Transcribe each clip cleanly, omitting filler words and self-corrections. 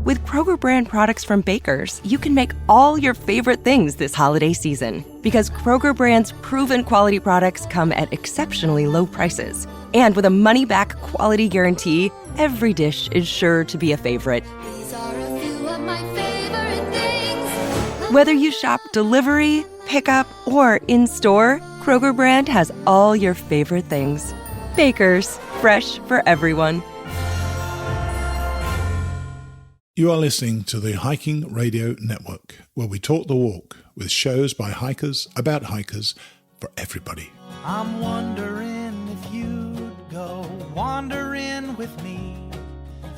With Kroger brand products from Baker's, you can make all your favorite things this holiday season. Because Kroger brand's proven quality products come at exceptionally low prices. And with a money-back quality guarantee, every dish is sure to be a favorite. These are a few of my favorite things. Whether you shop delivery, pickup, or in-store, Kroger brand has all your favorite things. Baker's, fresh for everyone. You are listening to the Hiking Radio Network, where we talk the walk with shows by hikers, about hikers, for everybody. I'm wondering if you'd go wandering with me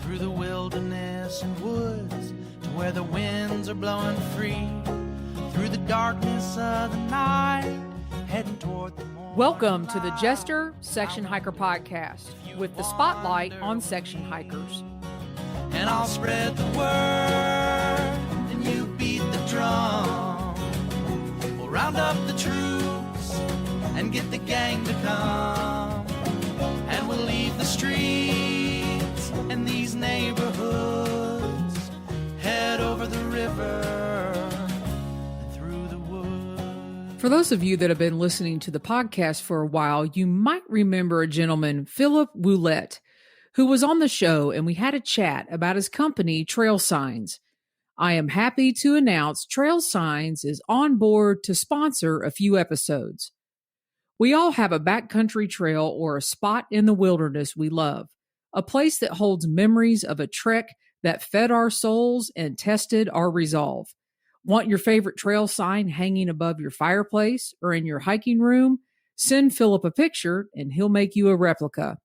through the wilderness and woods to where the winds are blowing free, through the darkness of the night, heading toward the morning. Welcome to the Jester Section Hiker Podcast with the spotlight on section hikers. And I'll spread the word, and you beat the drum. We'll round up the troops and get the gang to come. And we'll leave the streets and these neighborhoods, head over the river and through the woods. For those of you that have been listening to the podcast for a while, you might remember a gentleman, Philip Woolette, who was on the show, and we had a chat about his company, Trail Signs. I am happy to announce Trail Signs is on board to sponsor a few episodes. We all have a backcountry trail or a spot in the wilderness we love, a place that holds memories of a trek that fed our souls and tested our resolve. Want your favorite trail sign hanging above your fireplace or in your hiking room? Send Philip a picture and he'll make you a replica.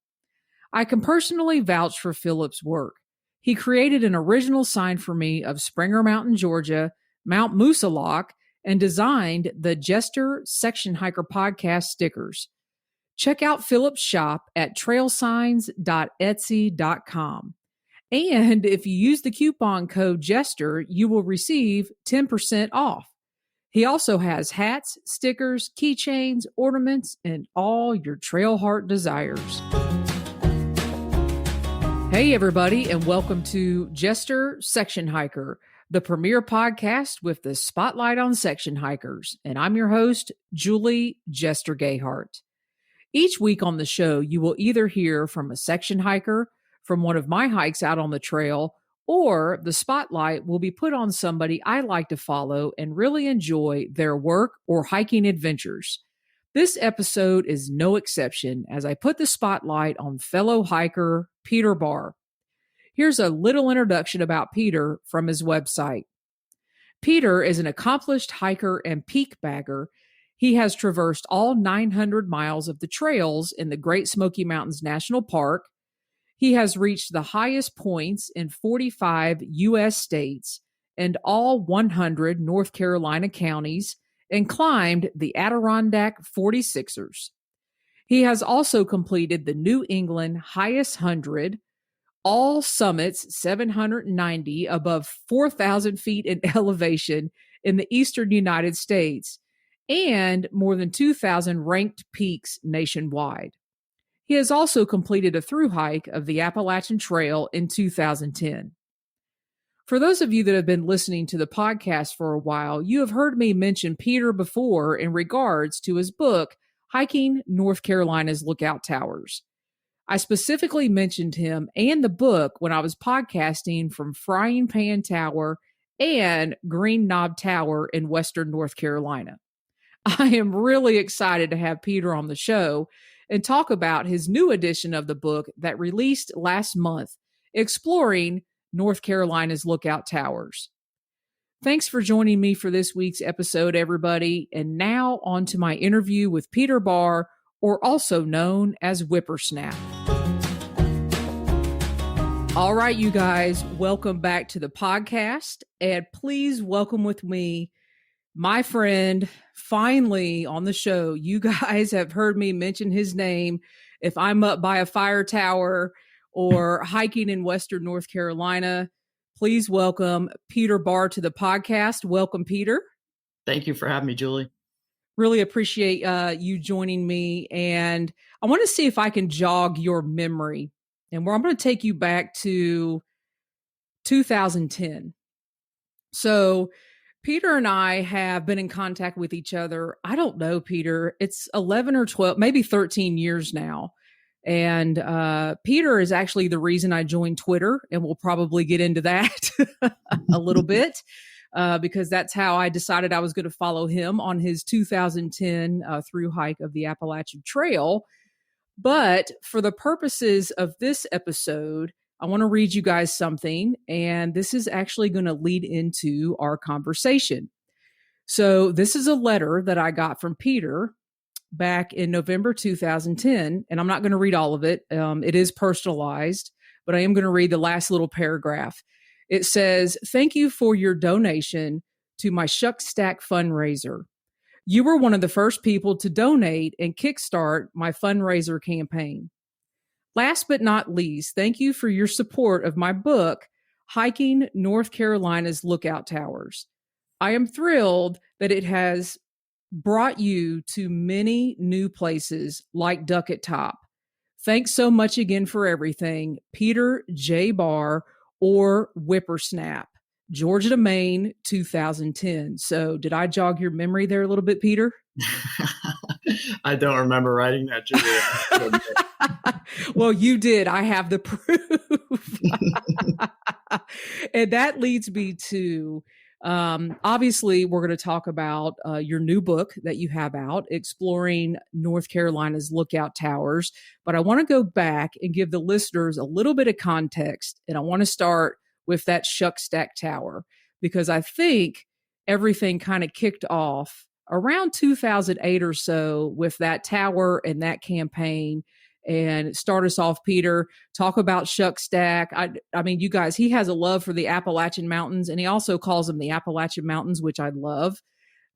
I can personally vouch for Philip's work. He created an original sign for me of Springer Mountain, Georgia, Mount Moosilauke, and designed the Jester Section Hiker Podcast stickers. Check out Philip's shop at trailsigns.etsy.com. And if you use the coupon code Jester, you will receive 10% off. He also has hats, stickers, keychains, ornaments, and all your trail heart desires. Hey, everybody, and welcome to Jester Section Hiker, the premier podcast with the spotlight on section hikers. And I'm your host, Julie Jester Gayhart. Each week on the show, you will either hear from a section hiker from one of my hikes out on the trail, or the spotlight will be put on somebody I like to follow and really enjoy their work or hiking adventures. This episode is no exception as I put the spotlight on fellow hiker Peter Barr. Here's a little introduction about Peter from his website. Peter is an accomplished hiker and peakbagger. He has traversed all 900 miles of the trails in the Great Smoky Mountains National Park. He has reached the highest points in 45 U.S. states and all 100 North Carolina counties, and climbed the Adirondack 46ers. He has also completed the New England Highest 100, all summits 790 above 4,000 feet in elevation in the eastern United States, and more than 2,000 ranked peaks nationwide. He has also completed a thru hike of the Appalachian Trail in 2010. For those of you that have been listening to the podcast for a while, you have heard me mention Peter before in regards to his book, Hiking North Carolina's Lookout Towers. I specifically mentioned him and the book when I was podcasting from Frying Pan Tower and Green Knob Tower in Western North Carolina. I am really excited to have Peter on the show and talk about his new edition of the book that released last month, exploring North Carolina's Lookout Towers. Thanks for joining me for this week's episode, everybody. And now on to my interview with Peter Barr, or also known as Whippersnap. All right, you guys, welcome back to the podcast. And please welcome with me my friend, finally on the show. You guys have heard me mention his name if I'm up by a fire tower or hiking in Western North Carolina. Please welcome Peter Barr to the podcast. Welcome, Peter. Thank you for having me, Julie. Really appreciate you joining me. And I want to see if I can jog your memory. And where I'm going to take you back to 2010. So Peter and I have been in contact with each other. I don't know, Peter. It's 11 or 12, maybe 13 years now. And Peter is actually the reason I joined Twitter, and we'll probably get into that a little bit because that's how I decided I was going to follow him on his 2010 through hike of the Appalachian Trail. But for the purposes of this episode, I want to read you guys something, and this is actually going to lead into our conversation. So this is a letter that I got from Peter back in November 2010, and I'm not going to read all of it. It is personalized, but I am going to read the last little paragraph. It says, "Thank you for your donation to my Shuck Stack fundraiser. You were one of the first people to donate and kickstart my fundraiser campaign. Last but not least, thank you for your support of my book, Hiking North Carolina's Lookout Towers. I am thrilled that it has brought you to many new places like Ducket Top. Thanks so much again for everything. Peter J. Barr or Whippersnap, Georgia to Maine, 2010. So did I jog your memory there a little bit, Peter? I don't remember writing that, Julia. Well, you did. I have the proof. And that leads me to, obviously, we're going to talk about your new book that you have out, Exploring North Carolina's Lookout Towers. But I want to go back and give the listeners a little bit of context. And I want to start with that Shuck Stack Tower, because I think everything kind of kicked off around 2008 or so with that tower and that campaign. And start us off, Peter. Talk about Shuck Stack. I mean, you guys, he has a love for the Appalachian Mountains, and he also calls them the Appalachian Mountains, which I love,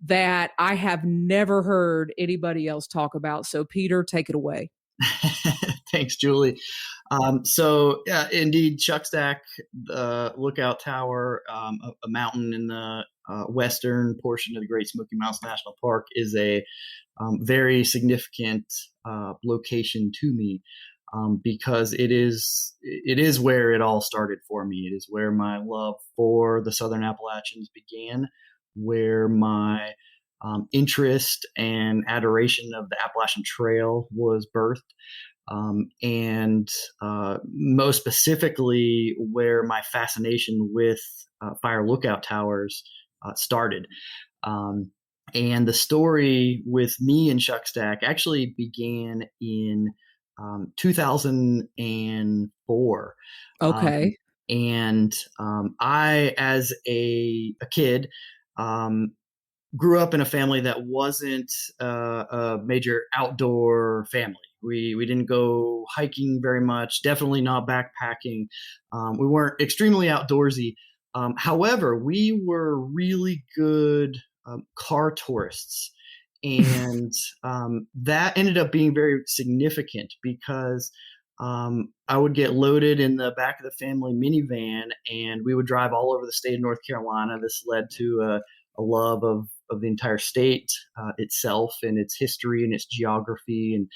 that I have never heard anybody else talk about. So, Peter, take it away. Thanks, Julie. Indeed, Shuck Stack, Lookout Tower, a mountain in the western portion of the Great Smoky Mountains National Park, is a very significant location to me because it is where it all started for me. It is where my love for the Southern Appalachians began, where my interest and adoration of the Appalachian Trail was birthed, and most specifically where my fascination with fire lookout towers started. And the story with me and Shuck Stack actually began in 2004. Okay. I, as a kid, grew up in a family that wasn't a major outdoor family. We didn't go hiking very much, definitely not backpacking. We weren't extremely outdoorsy. However, we were really good car tourists. And that ended up being very significant because I would get loaded in the back of the family minivan and we would drive all over the state of North Carolina. This led to a love of the entire state itself and its history and its geography and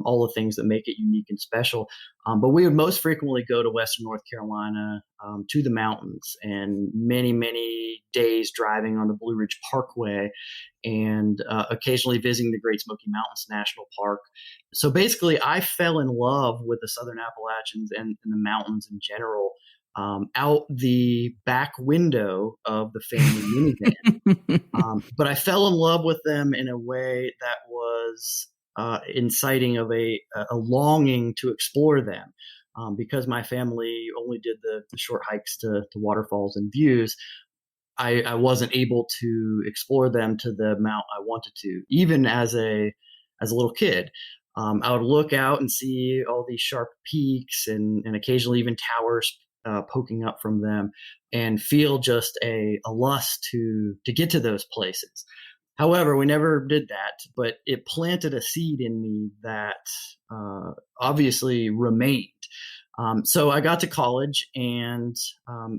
all the things that make it unique and special. But we would most frequently go to Western North Carolina to the mountains, and many, many days driving on the Blue Ridge Parkway and occasionally visiting the Great Smoky Mountains National Park. So basically, I fell in love with the Southern Appalachians and the mountains in general out the back window of the family minivan. But I fell in love with them in a way that was inciting of a longing to explore them. Because my family only did the short hikes to waterfalls and views, I wasn't able to explore them to the amount I wanted to, even as a little kid. I would look out and see all these sharp peaks and occasionally even towers poking up from them, and feel just a lust to get to those places. However, we never did that, but it planted a seed in me that obviously remained. So I got to college, and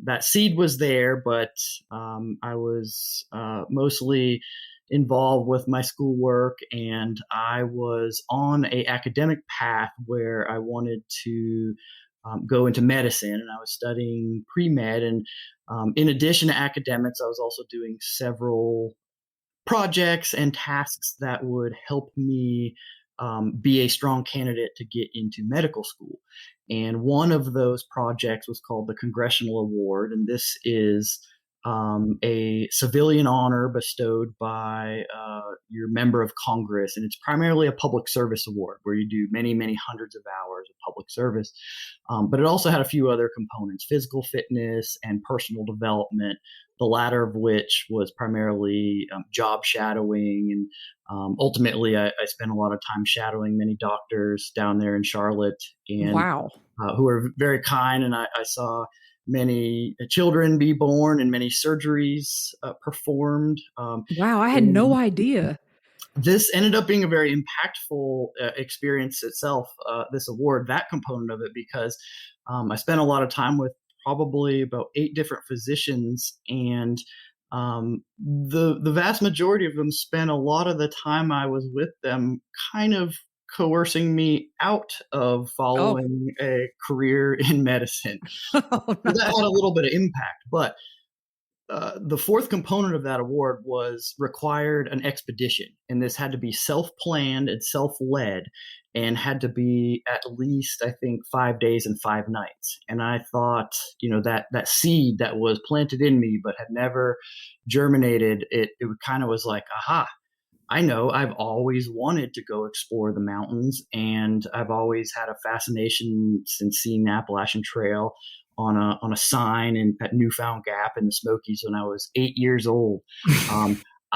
that seed was there, but I was mostly involved with my schoolwork, and I was on an academic path where I wanted to go into medicine, and I was studying pre-med. And in addition to academics, I was also doing several projects and tasks that would help me be a strong candidate to get into medical school. And one of those projects was called the Congressional Award. And this is a civilian honor bestowed by your member of Congress. And it's primarily a public service award where you do many, many hundreds of hours of public service. But it also had a few other components: physical fitness and personal development, the latter of which was primarily job shadowing. And ultimately, I spent a lot of time shadowing many doctors down there in Charlotte, and Wow. who were very kind. And I saw many children be born and many surgeries performed. Wow, I had no idea. This ended up being a very impactful experience itself, this award, that component of it, because I spent a lot of time with probably about 8 different physicians, and the vast majority of them spent a lot of the time I was with them kind of coercing me out of following a career in medicine. Oh, So that had a little bit of impact. But the fourth component of that award was required an expedition, and this had to be self-planned and self-led, and had to be at least, I think, 5 days and 5 nights. And I thought, that seed that was planted in me but had never germinated, it kind of was like, aha, I know I've always wanted to go explore the mountains, and I've always had a fascination since seeing the Appalachian Trail on a sign at Newfound Gap in the Smokies when I was 8 years old.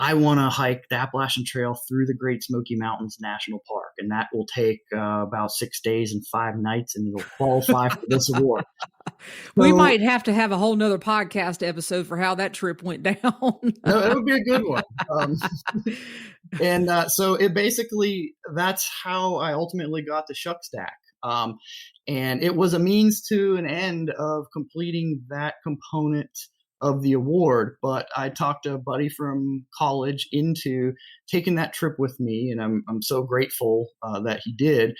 I want to hike the Appalachian Trail through the Great Smoky Mountains National Park, and that will take about 6 days and 5 nights, and it'll qualify for this award. We So- might have to have a whole nother podcast episode for how that trip went down. No, it would be a good one. And so it basically, that's how I ultimately got to Shuckstack. And it was a means to an end of completing that component of the award. But I talked a buddy from college into taking that trip with me, and I'm so grateful that he did.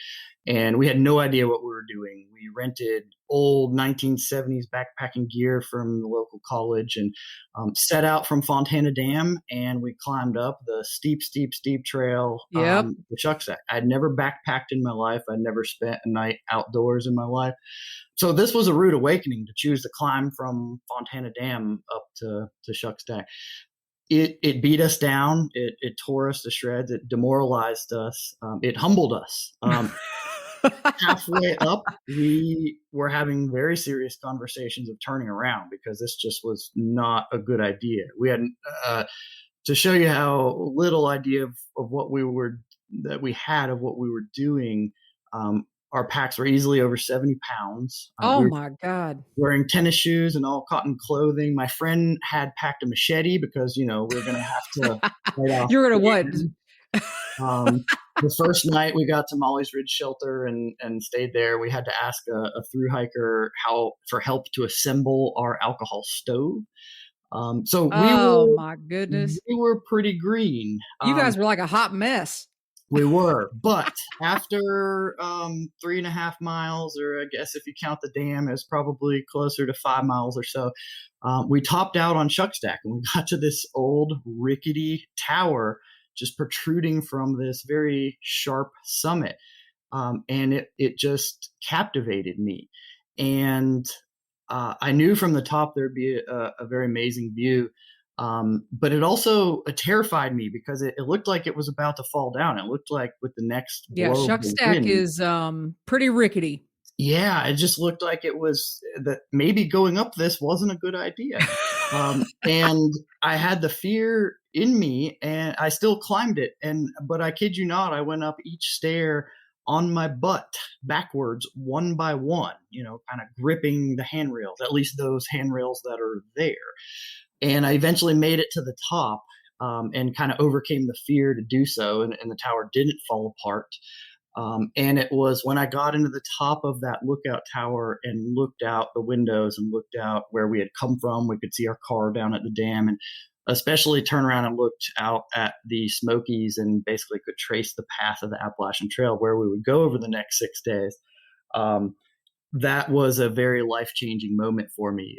And we had no idea what we were doing. We rented old 1970s backpacking gear from the local college and set out from Fontana Dam, and we climbed up the steep trail Yep. to Shuckstack. I'd never backpacked in my life. I'd never spent a night outdoors in my life. So this was a rude awakening to choose to climb from Fontana Dam up to Shuckstack. It beat us down. It tore us to shreds. It demoralized us. It humbled us. Halfway up, we were having very serious conversations of turning around, because this just was not a good idea. We had to show you how little idea of what we were doing. Our packs were easily over 70 pounds. Oh We were my God. wearing tennis shoes and all cotton clothing. My friend had packed a machete because, we were going to have to fight off You're going to what? the first night we got to Molly's Ridge Shelter and stayed there. We had to ask a thru hiker for help to assemble our alcohol stove. So Oh my goodness. we were pretty green. You guys were like a hot mess. We were, but after 3.5 miles, or I guess if you count the dam, it's probably closer to 5 miles or so, we topped out on Shuckstack, and we got to this old rickety tower just protruding from this very sharp summit. And it just captivated me. And I knew from the top there'd be a very amazing view. But it also terrified me, because it looked like it was about to fall down. It looked like with the next Yeah, blow of the Shuckstack wind, is pretty rickety. yeah, it just looked like it was that maybe going up this wasn't a good idea. And I had the fear in me, and I still climbed it. But I kid you not, I went up each stair on my butt backwards, one by one, kind of gripping the handrails, at least those handrails that are there. And I eventually made it to the top, and kind of overcame the fear to do so. And the tower didn't fall apart. And it was when I got into the top of that lookout tower and looked out the windows and looked out where we had come from. We could see our car down at the dam, and especially turned around and looked out at the Smokies, and basically could trace the path of the Appalachian Trail where we would go over the next 6 days. that was a very life-changing moment for me.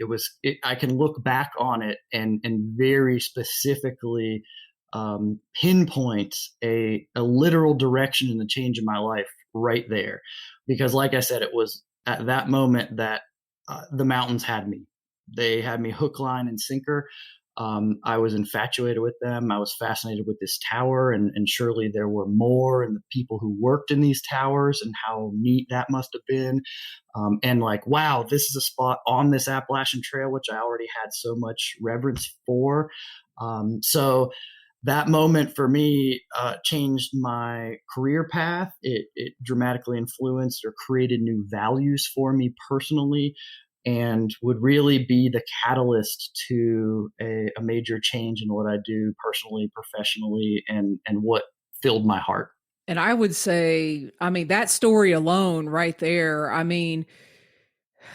I can look back on it and very specifically pinpoint a literal direction in the change in my life right there. Because like I said, it was at that moment that the mountains had me. They had me hook, line, and sinker. I was infatuated with them. I was fascinated with this tower, and surely there were more, and the people who worked in these towers and how neat that must have been. And like, wow, this is a spot on this Appalachian Trail, which I already had so much reverence for. So that moment for me changed my career path. It dramatically influenced or created new values for me personally, and would really be the catalyst to a major change in what I do personally, professionally, and what filled my heart. And I would say, I mean, that story alone right there, I mean,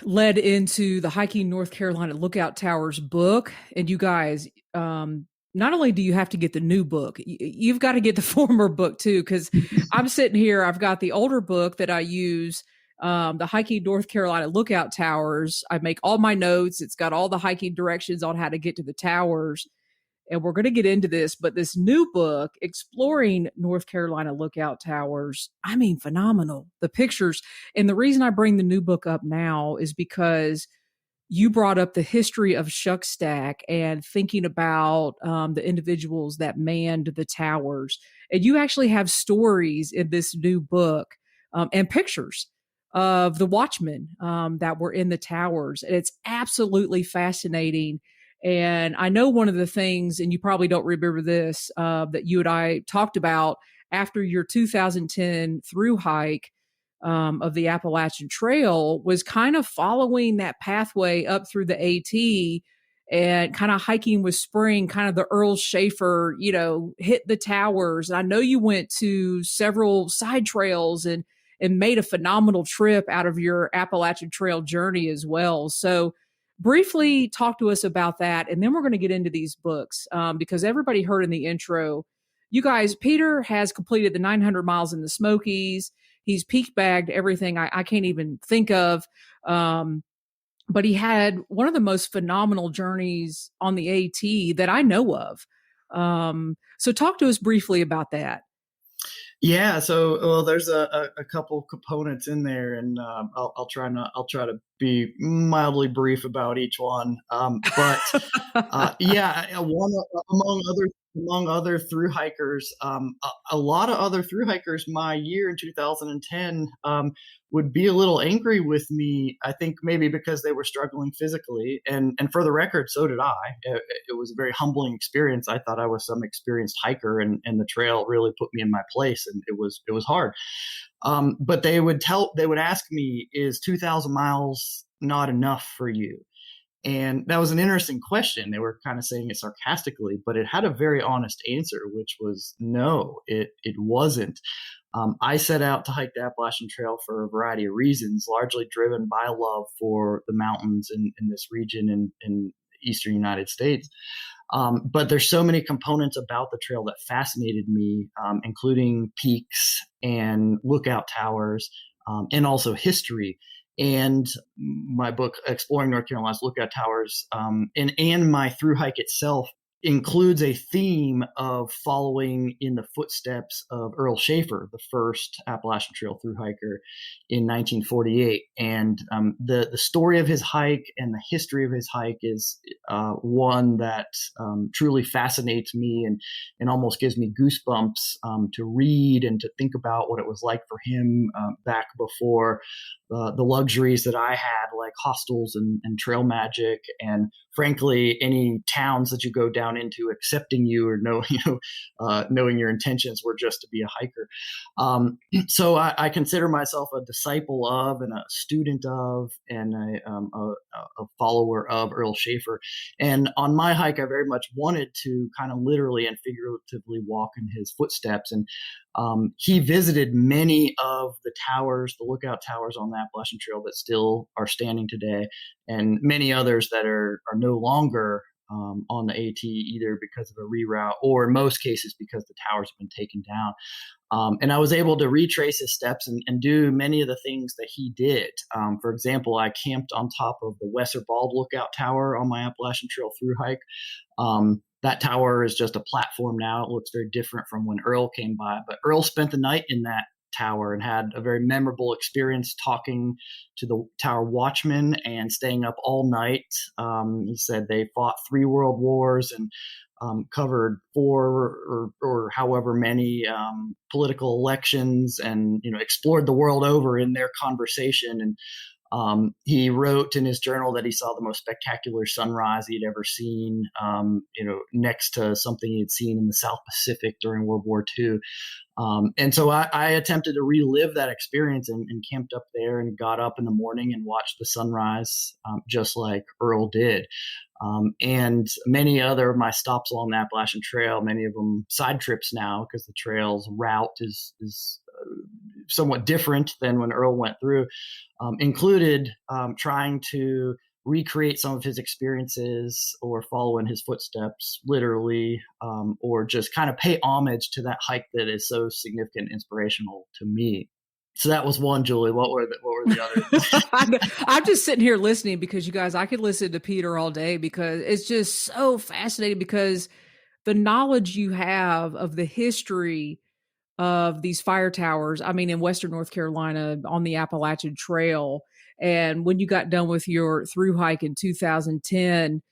led into the Hiking North Carolina Lookout Towers book. And you guys, not only do you have to get the new book, you've got to get the former book too, because I'm sitting here, I've got the older book that I use, the Hiking North Carolina Lookout Towers. I make all my notes. It's got all the hiking directions on how to get to the towers. And we're going to get into this, but this new book, Exploring North Carolina Lookout Towers, I mean, phenomenal. The pictures. And the reason I bring the new book up now is because you brought up the history of Shuckstack and thinking about the individuals that manned the towers. And you actually have stories in this new book and pictures of the watchmen that were in the towers. And it's absolutely fascinating. And I know one of the things, and you probably don't remember this, that you and I talked about after your 2010 through hike of the Appalachian Trail was kind of following that pathway up through the AT and kind of hiking with spring, kind of the Earl Schaefer, hit the towers. And I know you went to several side trails and made a phenomenal trip out of your Appalachian Trail journey as well. So briefly talk to us about that. And then we're going to get into these books because everybody heard in the intro, you guys, Peter has completed the 900 miles in the Smokies. He's peak bagged everything I can't even think of. But he had one of the most phenomenal journeys on the AT that I know of. So talk to us briefly about that. Yeah, so there's a couple components in there, and I'll try to be mildly brief about each one. But yeah, one among other thru hikers, a lot of other thru hikers, my year in 2010 would be a little angry with me. I think maybe because they were struggling physically, and for the record, so did I. It was a very humbling experience. I thought I was some experienced hiker, and the trail really put me in my place, and it was hard. But they would ask me, is 2,000 miles not enough for you? And that was an interesting question. They were kind of saying it sarcastically, but it had a very honest answer, which was no, it wasn't. I set out to hike the Appalachian Trail for a variety of reasons, largely driven by love for the mountains in this region in the eastern United States. But there's so many components about the trail that fascinated me, including peaks and lookout towers, and also history. And my book, Exploring North Carolina's Lookout Towers, and my thru hike itself includes a theme of following in the footsteps of Earl Schaefer, the first Appalachian Trail thru hiker in 1948. And the story of his hike and the history of his hike is one that truly fascinates me and almost gives me goosebumps to read and to think about what it was like for him back before the luxuries that I had, like hostels and trail magic, and frankly, any towns that you go down into accepting you or knowing your intentions were just to be a hiker. So I consider myself a disciple of and a student of and a follower of Earl Schaefer. And on my hike, I very much wanted to kind of literally and figuratively walk in his footsteps. And he visited many of the towers, the lookout towers on the Appalachian Trail that still are standing today, and many others that are no longer on the AT, either because of a reroute or in most cases because the towers have been taken down. And I was able to retrace his steps and do many of the things that he did. For example, I camped on top of the Wesser Bald Lookout Tower on my Appalachian Trail through hike. That tower is just a platform now. It looks very different from when Earl came by, but Earl spent the night in that tower and had a very memorable experience talking to the tower watchman and staying up all night. He said they fought 3 world wars and covered 4 or however many political elections, and explored the world over in their conversation. And he wrote in his journal that he saw the most spectacular sunrise he'd ever seen, next to something he had seen in the South Pacific during World War II. And so I attempted to relive that experience and camped up there and got up in the morning and watched the sunrise, just like Earl did. And many other of my stops along the Appalachian Trail, many of them side trips now because the trail's route is somewhat different than when Earl went through, included trying to recreate some of his experiences or follow in his footsteps literally, or just kind of pay homage to that hike that is so significant and inspirational to me. So that was one, Julie. What were the others? I'm just sitting here listening because you guys, I could listen to Peter all day because it's just so fascinating, because the knowledge you have of the history of these fire towers, I mean, in Western North Carolina on the Appalachian Trail. And when you got done with your through hike in 2010,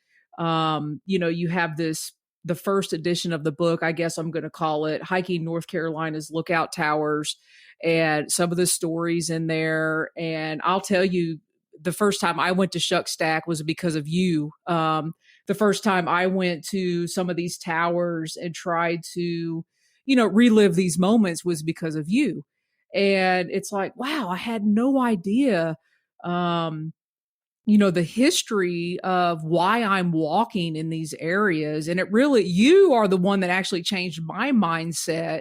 you have the first edition of the book, I guess I'm going to call it Hiking North Carolina's Lookout Towers, and some of the stories in there. And I'll tell you, the first time I went to Shuckstack was because of you. The first time I went to some of these towers and tried to, relive these moments was because of you. And it's like, wow, I had no idea, the history of why I'm walking in these areas. And you are the one that actually changed my mindset,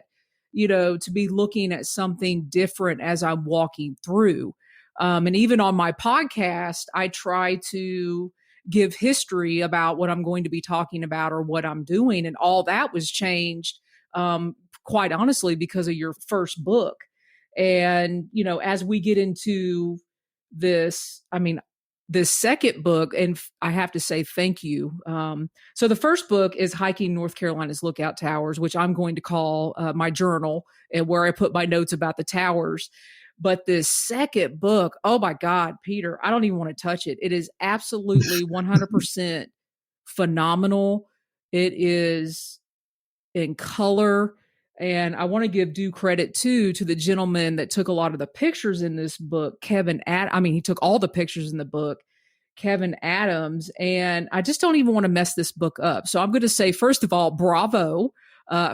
to be looking at something different as I'm walking through. And even on my podcast, I try to give history about what I'm going to be talking about or what I'm doing. And all that was changed, quite honestly, because of your first book. And, as we get into this second book, and I have to say thank you. So the first book is Hiking North Carolina's Lookout Towers, which I'm going to call my journal, and where I put my notes about the towers. But this second book, oh my God, Peter, I don't even want to touch it. It is absolutely 100% phenomenal. It is in color. And I want to give due credit to the gentleman that took a lot of the pictures in this book, he took all the pictures in the book, Kevin Adams. And I just don't even want to mess this book up. So I'm going to say, first of all, bravo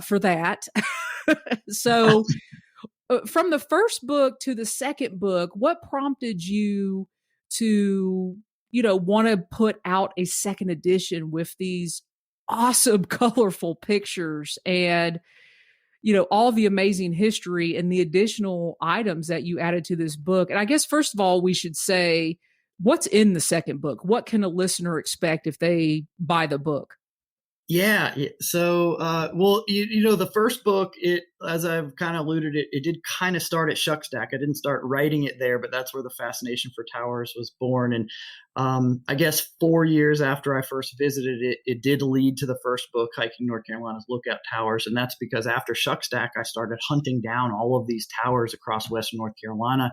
for that. So from the first book to the second book, what prompted you to, want to put out a second edition with these awesome, colorful pictures and, all the amazing history and the additional items that you added to this book? And I guess, first of all, we should say, what's in the second book? What can a listener expect if they buy the book? Yeah. So, the first book, as I've kind of alluded, it did kind of start at Shuckstack. I didn't start writing it there, but that's where the fascination for towers was born. And I guess 4 years after I first visited it, it did lead to the first book, Hiking North Carolina's Lookout Towers. And that's because after Shuckstack, I started hunting down all of these towers across Western North Carolina,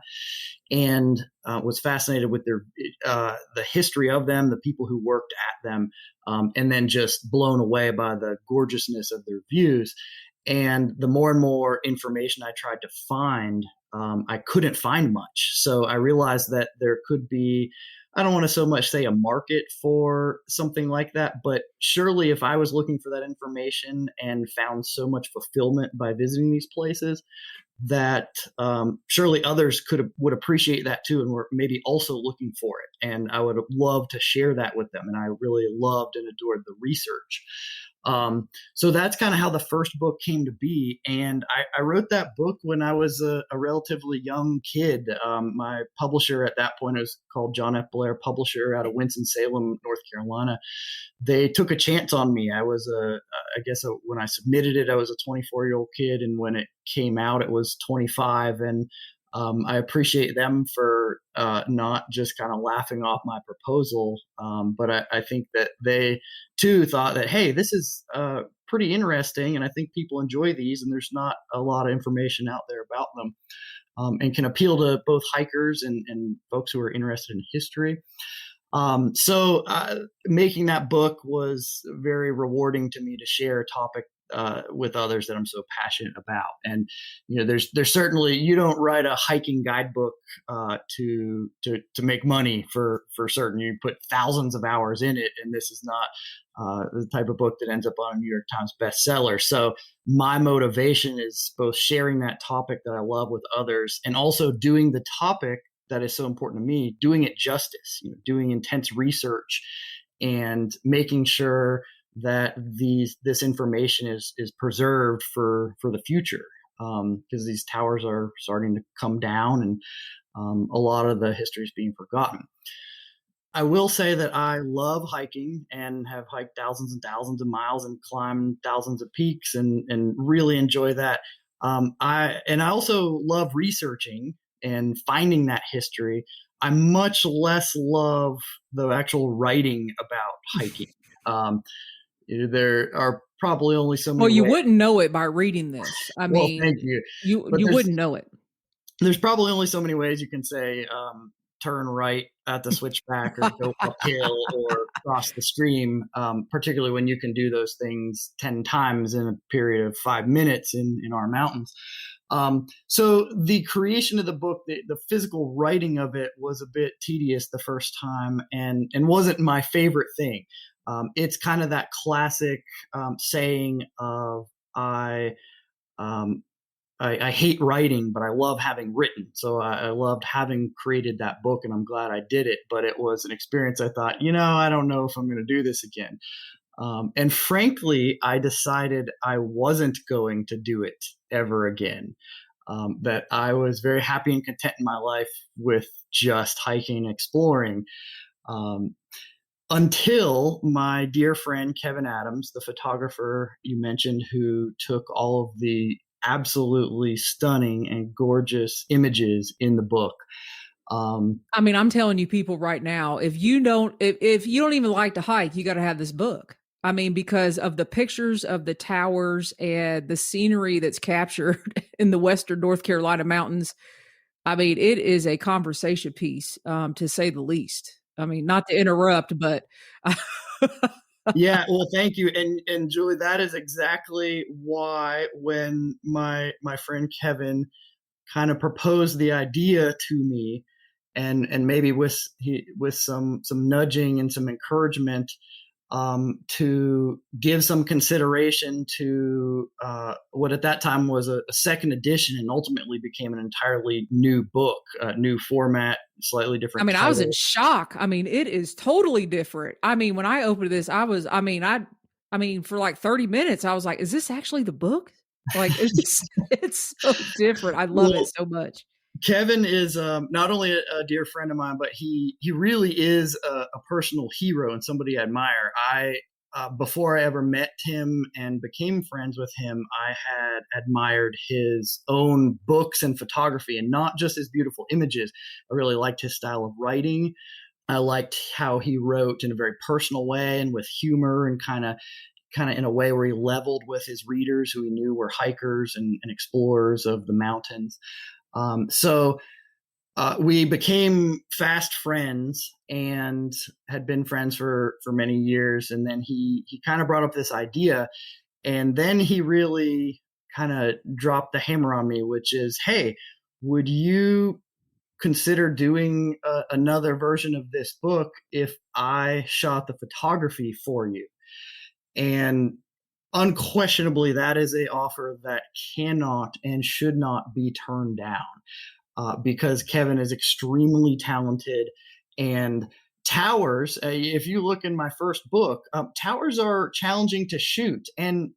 and was fascinated with the history of them, the people who worked at them, and then just blown away by the gorgeousness of their views. And the more and more information I tried to find, I couldn't find much. So I realized that there could be, I don't want to so much say a market for something like that, but surely if I was looking for that information and found so much fulfillment by visiting these places, that surely others would appreciate that too, and were maybe also looking for it. And I would love to share that with them. And I really loved and adored the research. So that's kind of how the first book came to be. And I wrote that book when I was a relatively young kid. My publisher at that point, was called John F. Blair Publisher out of Winston-Salem, North Carolina. They took a chance on me. I was when I submitted it, I was a 24-year-old kid. And when it came out, it was 25. And I appreciate them for not just kind of laughing off my proposal. But I think that they too thought that, hey, this is pretty interesting. And I think people enjoy these, and there's not a lot of information out there about them, and can appeal to both hikers and folks who are interested in history. So making that book was very rewarding to me to share a topic with others that I'm so passionate about. And, there's certainly, you don't write a hiking guidebook to make money for certain. You put thousands of hours in it, and this is not the type of book that ends up on a New York Times bestseller. So my motivation is both sharing that topic that I love with others, and also doing the topic that is so important to me, doing it justice, doing intense research and making sure that this information is preserved for the future, because these towers are starting to come down, and a lot of the history is being forgotten. I will say that I love hiking and have hiked thousands and thousands of miles and climbed thousands of peaks and really enjoy that. I also love researching and finding that history. I much less love the actual writing about hiking. There are probably only so many. Well, you ways. wouldn't know it by reading this. I mean, thank you. You wouldn't know it. There's probably only so many ways you can say turn right at the switchback or go uphill or cross the stream, particularly when you can do those things 10 times in a period of 5 minutes in our mountains. So the creation of the book, the physical writing of it was a bit tedious the first time and wasn't my favorite thing. It's kind of that classic saying of I hate writing, but I love having written. So I loved having created that book, and I'm glad I did it. But it was an experience I thought, I don't know if I'm going to do this again. And frankly, I decided I wasn't going to do it ever again. That I was very happy and content in my life with just hiking and exploring. Until my dear friend Kevin Adams, the photographer you mentioned, who took all of the absolutely stunning and gorgeous images in the book. I mean, I'm telling you people right now, if you don't even like to hike, you got to have this book. I mean, because of the pictures of the towers and the scenery that's captured in the Western North Carolina mountains. I mean, it is a conversation piece, to say the least. I mean, not to interrupt, but yeah, well, thank you. And Julie, that is exactly why when my friend Kevin kind of proposed the idea to me, and maybe with some nudging and some encouragement, to give some consideration to what at that time was a second edition and ultimately became an entirely new book, new format, slightly different. I mean, title. I was in shock. I mean, it is totally different. I mean, when I opened this, I mean, for like 30 minutes, I was like, is this actually the book? Like, it's so different. I love it so much. Kevin is not only a dear friend of mine, but he really is a personal hero and somebody I admire. Before I ever met him and became friends with him, I had admired his own books and photography, and not just his beautiful images. I really liked his style of writing. I liked how he wrote in a very personal way and with humor, and kind of in a way where he leveled with his readers who he knew were hikers and explorers of the mountains. So we became fast friends and had been friends for many years. And then he kind of brought up this idea, and then he really kind of dropped the hammer on me, which is, hey, would you consider doing another version of this book if I shot the photography for you? And unquestionably, that is an offer that cannot and should not be turned down, because Kevin is extremely talented, and towers, if you look in my first book, towers are challenging to shoot. And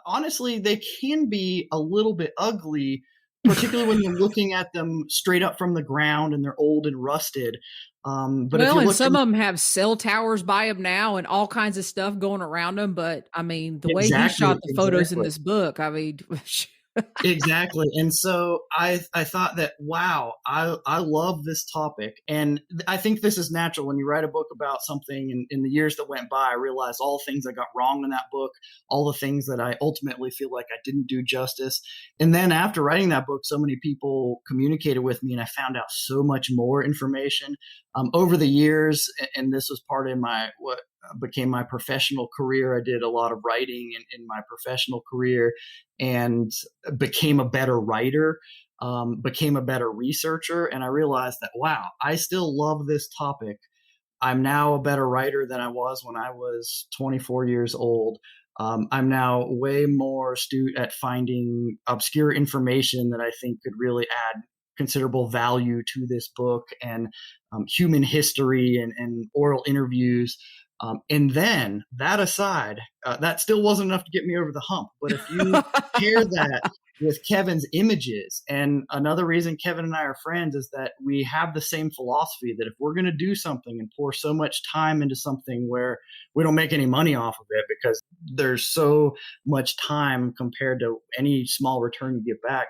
honestly, they can be a little bit ugly, particularly when you're looking at them straight up from the ground and they're old and rusted. But if Well, you and look some of them have cell towers by them now and all kinds of stuff going around them. But I mean, the way he shot the photos in this book, I mean, Exactly. And so I thought that, wow, I love this topic. And I think this is natural. When you write a book about something in the years that went by, I realized all the things I got wrong in that book, all the things that I ultimately feel like I didn't do justice. And then after writing that book, so many people communicated with me and I found out so much more information over the years. And this was part of what became my professional career. I did a lot of writing in my professional career and became a better writer, became a better researcher. And I realized that, wow, I still love this topic. I'm now a better writer than I was when I was 24 years old. I'm now way more astute at finding obscure information that I think could really add considerable value to this book, and human history and oral interviews. And then that aside, that still wasn't enough to get me over the hump. But if you pair that with Kevin's images, and another reason Kevin and I are friends is that we have the same philosophy that if we're going to do something and pour so much time into something where we don't make any money off of it because there's so much time compared to any small return you get back,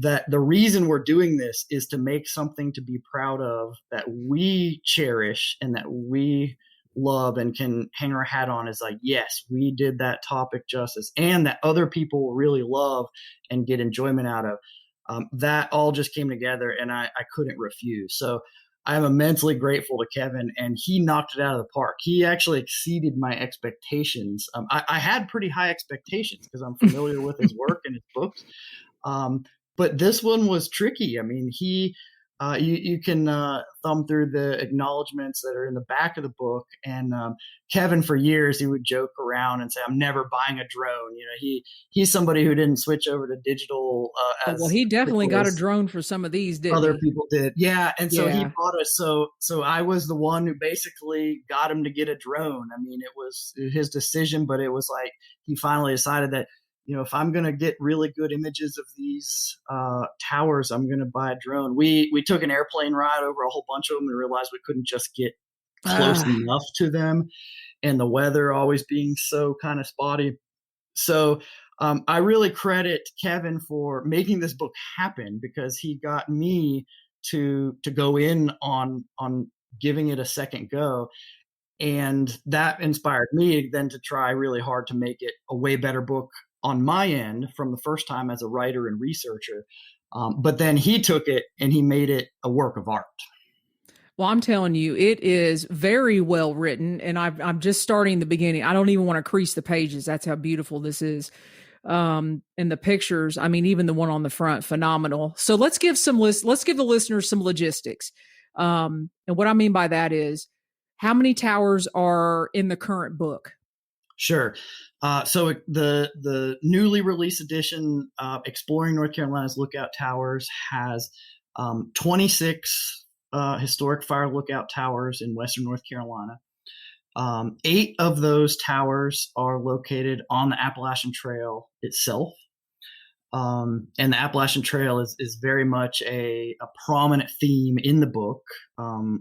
that the reason we're doing this is to make something to be proud of that we cherish and that we love and can hang our hat on, is like, yes, we did that topic justice, and that other people really love and get enjoyment out of. That all just came together and I couldn't refuse. So I'm immensely grateful to Kevin, and he knocked it out of the park. He actually exceeded my expectations. I had pretty high expectations because I'm familiar with his work and his books. But this one was tricky. I mean, you can thumb through the acknowledgments that are in the back of the book. And Kevin, for years, he would joke around and say, "I'm never buying a drone." You know, he's somebody who didn't switch over to digital. well, he definitely got a drone for some of these, didn't other he? people did. Yeah. And so he Yeah. bought us. So I was the one who basically got him to get a drone. I mean, it was his decision, but it was like he finally decided that, you know, if I'm going to get really good images of these towers, I'm going to buy a drone. We took an airplane ride over a whole bunch of them and realized we couldn't just get close enough to them, and the weather always being so kind of spotty. So I really credit Kevin for making this book happen, because he got me to go in on giving it a second go. And that inspired me then to try really hard to make it a way better book on my end from the first time as a writer and researcher. But then he took it and he made it a work of art. Well, I'm telling you, it is very well written, and I'm just starting the beginning. I don't even want to crease the pages. That's how beautiful this is. And the pictures, I mean, even the one on the front, phenomenal. So let's give the listeners some logistics. And what I mean by that is, how many towers are in the current book? Sure. So the newly released edition, Exploring North Carolina's Lookout Towers, has 26 historic fire lookout towers in Western North Carolina. 8 of those towers are located on the Appalachian Trail itself. And the Appalachian Trail is very much a prominent theme in the book,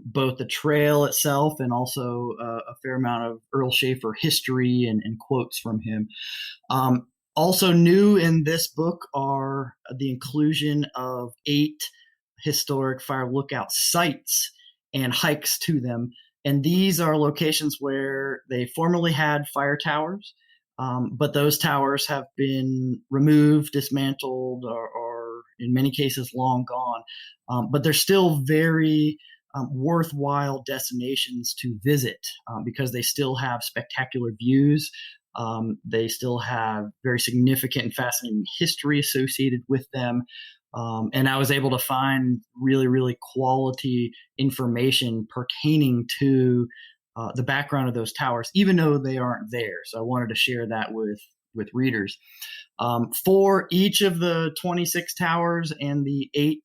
both the trail itself and also a fair amount of Earl Schaefer history and quotes from him. Also new in this book are the inclusion of 8 historic fire lookout sites and hikes to them. And these are locations where they formerly had fire towers. But those towers have been removed, dismantled, or in many cases long gone. But they're still very worthwhile destinations to visit because they still have spectacular views. They still have very significant and fascinating history associated with them. And I was able to find really, really quality information pertaining to the background of those towers, even though they aren't there. So I wanted to share that with readers. For each of the 26 towers and the 8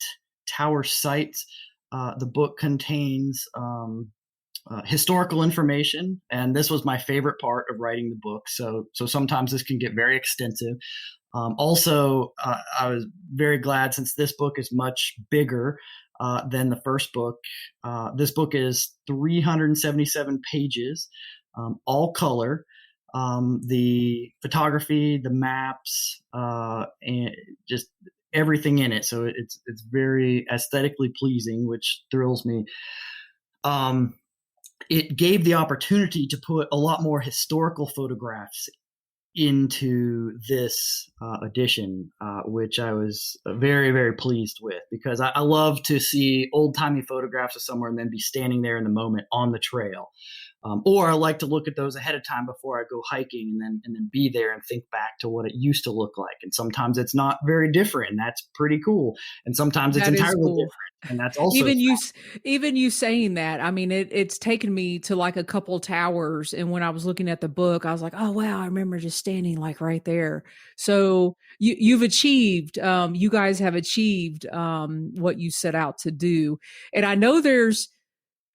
tower sites, the book contains historical information, and this was my favorite part of writing the book. So sometimes this can get very extensive. Also, I was very glad, since this book is much bigger than the first book. This book is 377 pages, all color. The photography, the maps, and just everything in it. So it's very aesthetically pleasing, which thrills me. It gave the opportunity to put a lot more historical photographs into this edition, which I was very, very pleased with, because I love to see old-timey photographs of somewhere and then be standing there in the moment on the trail. Or I like to look at those ahead of time before I go hiking, and then be there and think back to what it used to look like. And sometimes it's not very different, and that's pretty cool. And sometimes it's entirely different, and that's also even you saying that. I mean, it's taken me to like a couple towers, and when I was looking at the book, I was like, oh wow, I remember just standing like right there. So you've achieved. You guys have achieved what you set out to do, and I know there's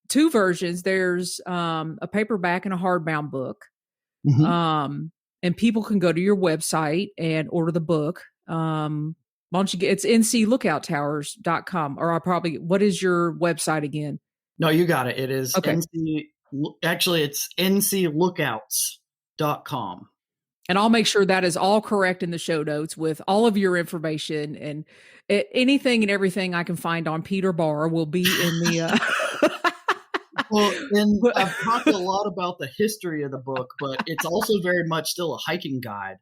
two versions. There's a paperback and a hardbound book. Mhm. And people can go to your website and order the book. Why don't you it's nclookouttowers.com, or what is your website again? No, you got it. It is Okay. actually it's nclookouts.com. And I'll make sure that is all correct in the show notes with all of your information, and anything and everything I can find on Peter Barr will be in the Well, and I've talked a lot about the history of the book, but it's also very much still a hiking guide.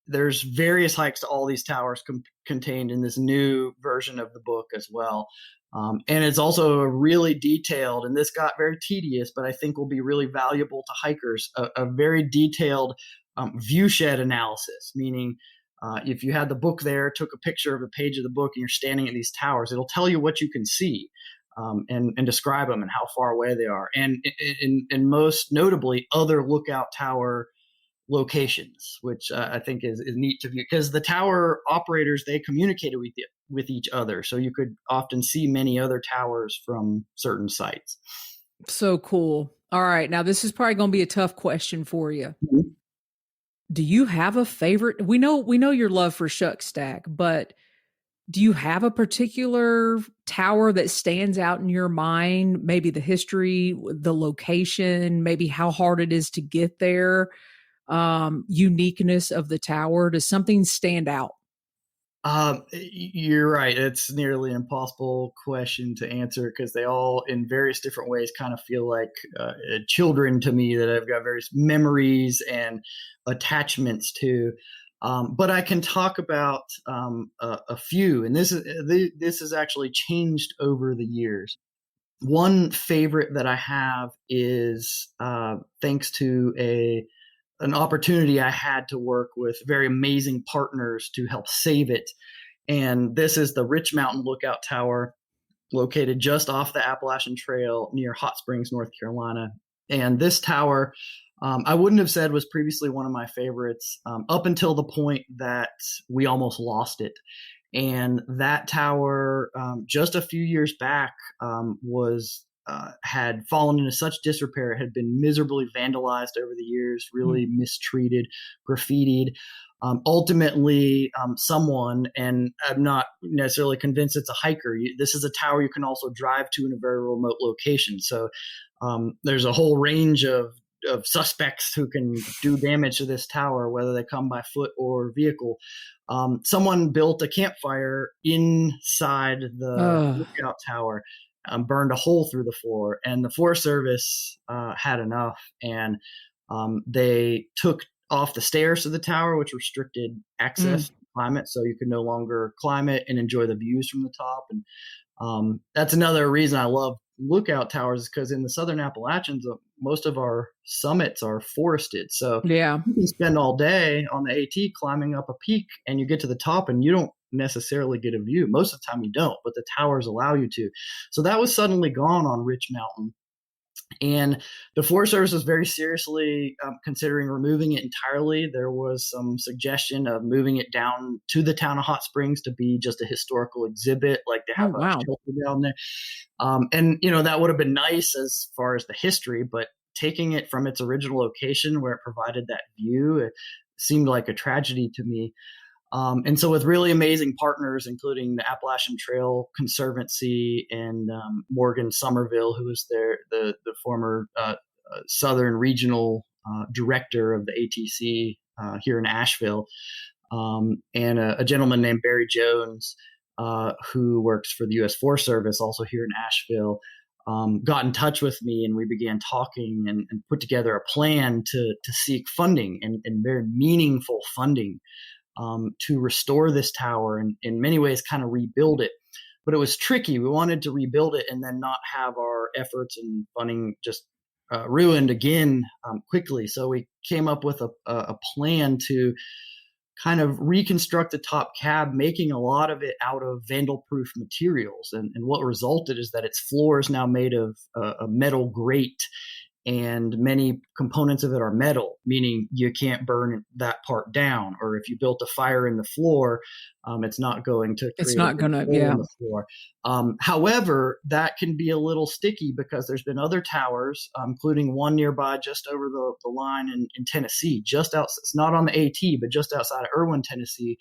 There's various hikes to all these towers contained in this new version of the book as well. And it's also a really detailed, and this got very tedious, but I think will be really valuable to hikers, a very detailed view shed analysis, meaning if you had the book there, took a picture of a page of the book, and you're standing at these towers, it'll tell you what you can see. And describe them and how far away they are, and most notably other lookout tower locations, which I think is neat to view, because the tower operators, they communicated with each other, so you could often see many other towers from certain sites. So cool. All right, now this is probably going to be a tough question for you. Mhm. Do you have a favorite? We know your love for Shuck Stack, but do you have a particular tower that stands out in your mind? Maybe the history, the location, maybe how hard it is to get there, uniqueness of the tower. Does something stand out? You're right. It's nearly an impossible question to answer, because they all, in various different ways, kind of feel like children to me that I've got various memories and attachments to. But I can talk about a few, and this has actually changed over the years. One favorite that I have is thanks to an opportunity I had to work with very amazing partners to help save it. And this is the Rich Mountain Lookout Tower, located just off the Appalachian Trail near Hot Springs, North Carolina. And this tower, I wouldn't have said was previously one of my favorites, up until the point that we almost lost it. And that tower, just a few years back, had fallen into such disrepair. It had been miserably vandalized over the years, really mistreated, graffitied. Ultimately, someone, and I'm not necessarily convinced it's a hiker, this is a tower you can also drive to in a very remote location. So there's a whole range of suspects who can do damage to this tower, whether they come by foot or vehicle. Someone built a campfire inside the lookout tower, burned a hole through the floor, and the Forest Service had enough, and they took off the stairs to the tower, which restricted access to climb it, so you could no longer climb it and enjoy the views from the top. And that's another reason I love lookout towers, is because in the Southern Appalachians, most of our summits are forested. So Yeah. you can spend all day on the AT climbing up a peak, and you get to the top and you don't necessarily get a view. Most of the time you don't, but the towers allow you to. So that was suddenly gone on Rich Mountain. And the Forest Service was very seriously considering removing it entirely. There was some suggestion of moving it down to the town of Hot Springs to be just a historical exhibit, like they have Oh, a wow. shelter down there. And, that would have been nice as far as the history, but taking it from its original location where it provided that view, it seemed like a tragedy to me. And so with really amazing partners, including the Appalachian Trail Conservancy and Morgan Somerville, who was the former Southern Regional Director of the ATC here in Asheville, and a gentleman named Barry Jones, who works for the U.S. Forest Service, also here in Asheville, got in touch with me, and we began talking and put together a plan to seek funding and very meaningful funding to restore this tower and in many ways kind of rebuild it. But it was tricky. We wanted to rebuild it and then not have our efforts and funding just ruined again quickly. So we came up with a plan to kind of reconstruct the top cab, making a lot of it out of vandal-proof materials. And what resulted is that its floor is now made of a metal grate, and many components of it are metal, meaning you can't burn that part down. Or if you built a fire in the floor, it's not going to It's create not a going to, hole yeah. in the floor. However, that can be a little sticky because there's been other towers, including one nearby just over the line in Tennessee, it's not on the AT, but just outside of Irwin, Tennessee.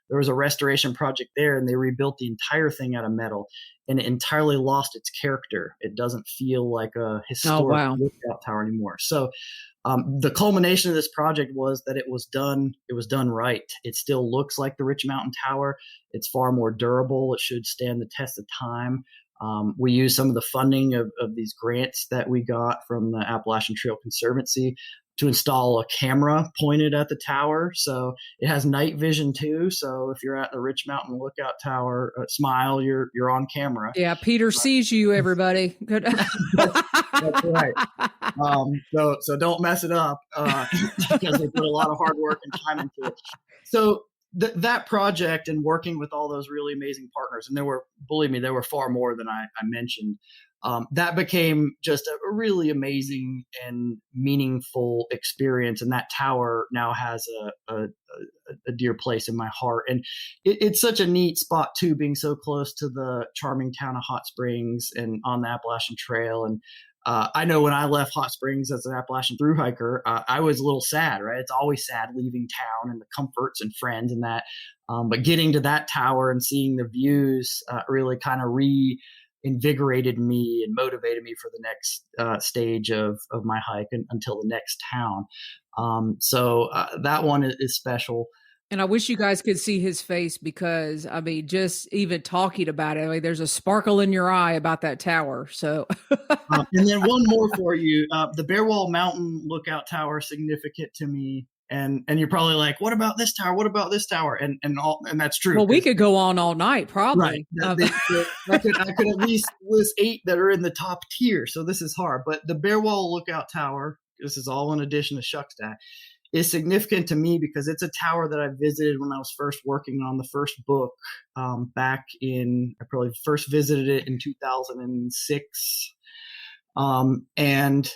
There was a restoration project there, and they rebuilt the entire thing out of metal, and it entirely lost its character. It doesn't feel like a historic wow. lookout tower anymore. So the culmination of this project was that it was done right. It still looks like the Rich Mountain Tower. It's far more durable. It should stand the test of time. We used some of the funding of these grants that we got from the Appalachian Trail Conservancy to install a camera pointed at the tower. So it has night vision too. So if you're at the Rich Mountain Lookout Tower, smile, you're on camera. Yeah, Peter sees you, everybody. Good. That's right. So don't mess it up because they put a lot of hard work and time into it. So that project and working with all those really amazing partners, and believe me, there were far more than I mentioned. That became just a really amazing and meaningful experience. And that tower now has a dear place in my heart. And it's such a neat spot too, being so close to the charming town of Hot Springs and on the Appalachian Trail. And I know when I left Hot Springs as an Appalachian thru hiker, I was a little sad, right? It's always sad leaving town and the comforts and friends and that. But getting to that tower and seeing the views really kind of reinvigorated me and motivated me for the next stage of my hike until the next town. So that one is special. And I wish you guys could see his face because, I mean, just even talking about it, there's a sparkle in your eye about that tower. So, and then one more for you. The Bear Wall Mountain Lookout Tower is significant to me. And you're probably like, what about this tower? What about this tower? And that's true. Well, we could go on all night, probably. Right. I could at least list 8 that are in the top tier. So this is hard. But the Bear Wall Lookout Tower, this is all in addition to Shuckstack, is significant to me because it's a tower that I visited when I was first working on the first book back I probably first visited it in 2006. And